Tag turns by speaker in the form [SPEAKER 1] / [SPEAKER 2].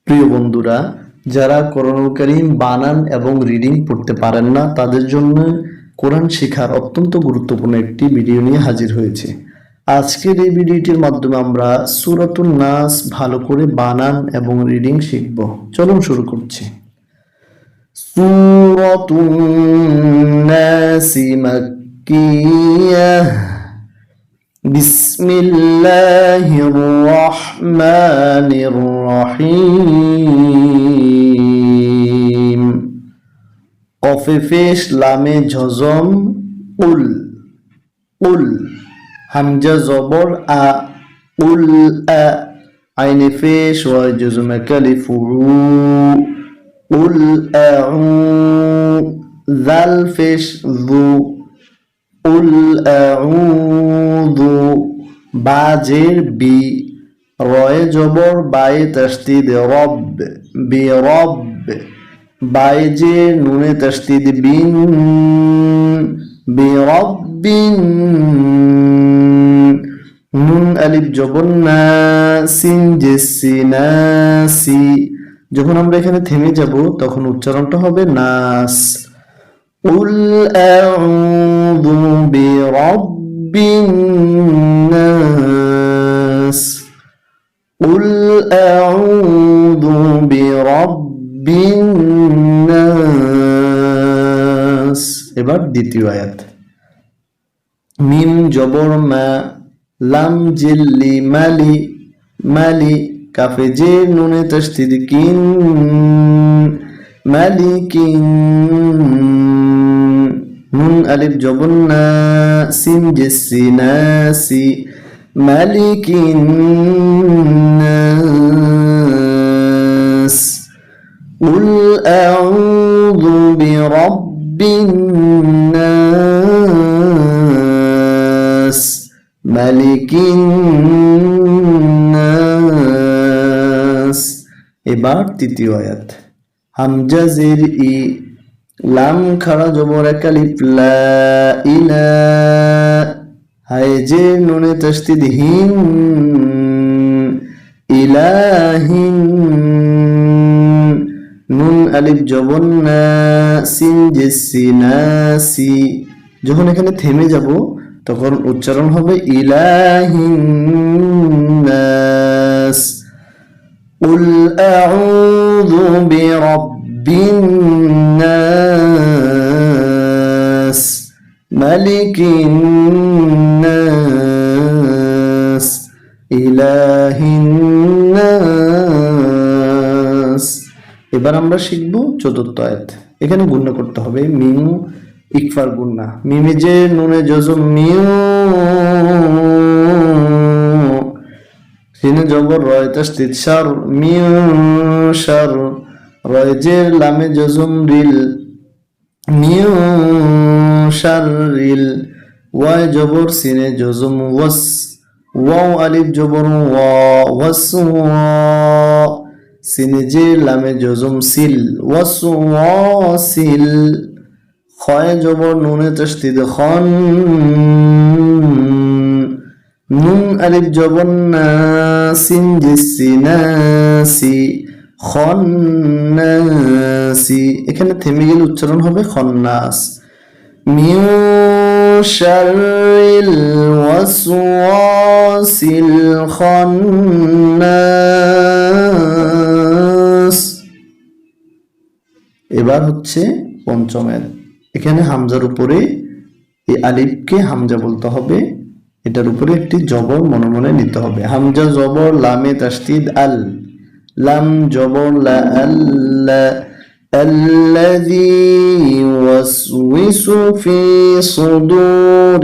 [SPEAKER 1] প্রিয় বন্ধুরা, যারা কোরআনুল কারীম বানান এবং রিডিং পড়তে পারেন না তাদের জন্য কোরআন শেখার অত্যন্ত গুরুত্বপূর্ণ একটি ভিডিও নিয়ে হাজির হয়েছে। আজকের এই ভিডিওটির মাধ্যমে আমরা সূরাতুন নাস ভালো করে বানান এবং রিডিং শিখব। চলুন শুরু করছি। সূরাতুন নাস মাক্কিয়াহ। বিসমিল্লাহির রহমানির রহিম। কফে পেশ লামে জজম উল উল। হামজা জবর আ উল আ। আইনে পেশ ওয়া জজম কালিফ রু উল আউ। জাল পেশ যু উল আউযু। বাজের বি। রয়ে জবর বায়ে তাসদীদ রব বি রব। বাইজে নুনে তাসদীদ বিন বি রব্বিন। নুন আলিফ জবর না সিন জেসি নাসি। যখন আমরা এখানে থেমে যাব তখন উচ্চারণটা হবে নাস। قل أعوذ برب الناس قل أعوذ برب الناس। এবার দ্বিতীয় আয়াত। মিম জবর মা লাম জিল্লি মালি মালি। কাফে জে নুনে তাসদীদ কিন মালিকিন। নুন আলিফ জবর না সিন জেসি নাসি মালিকিন নাস। কুল আউযু বিরাব্বিন নাস মালিকিন নাস। এবার তৃতীয় আয়াত। হামজা জের ই লাম খাড়া জবর এক আলিফ লা ইলা। হায় জে নুনে তাসদীদ হিন ইলাহিন। নুন আলিফ জবর না সিন জেসি নাসি। যখন এখানে থেমে যাব তখন উচ্চারণ হবে ইলাহিন নাস। قل أعوذ برب الناس ملك الناس إله الناس। এবার আমরা শিখব চতুর্থ আয়াত। এখানে গুণনা করতে হবে মিম ইকফার গুণনা। মিমে যে নুনে জজম মিউ। সিনে জবর রয় তাসদীদ শার মিউ শার। রয় জের লামে জজম রিল মিউ শাররিল। ওয়ায় জবর সিনে জজম ওয়াস। ওয়াও আলিফ জবর ওয়া ওয়াস ওয়া। সিনে জের লামে জজম সিল ওয়াস ওয়াসিল। খয় জবর নুনে তাসদীদ খন। নুন আলিফ জবর না সিন জেসি নাসি খন্নাসি। এখানে থেমে গেলে উচ্চারণ হবে খন্নাস। মিন শাররিল ওয়াসওয়াসিল খন্নাস। এবার হচ্ছে পঞ্চম আয়াত। এখানে হামজার উপরে এই আলিফকে হামজা বলতে হবে। এটার উপরে একটি জবর মনে মনে নিতে হবে। হামজা জবর লামে তাসদীদ আল। লাম জবর লা আল্লা। আল্লাযী ইউওয়াসওয়িসু ফি সুদুরি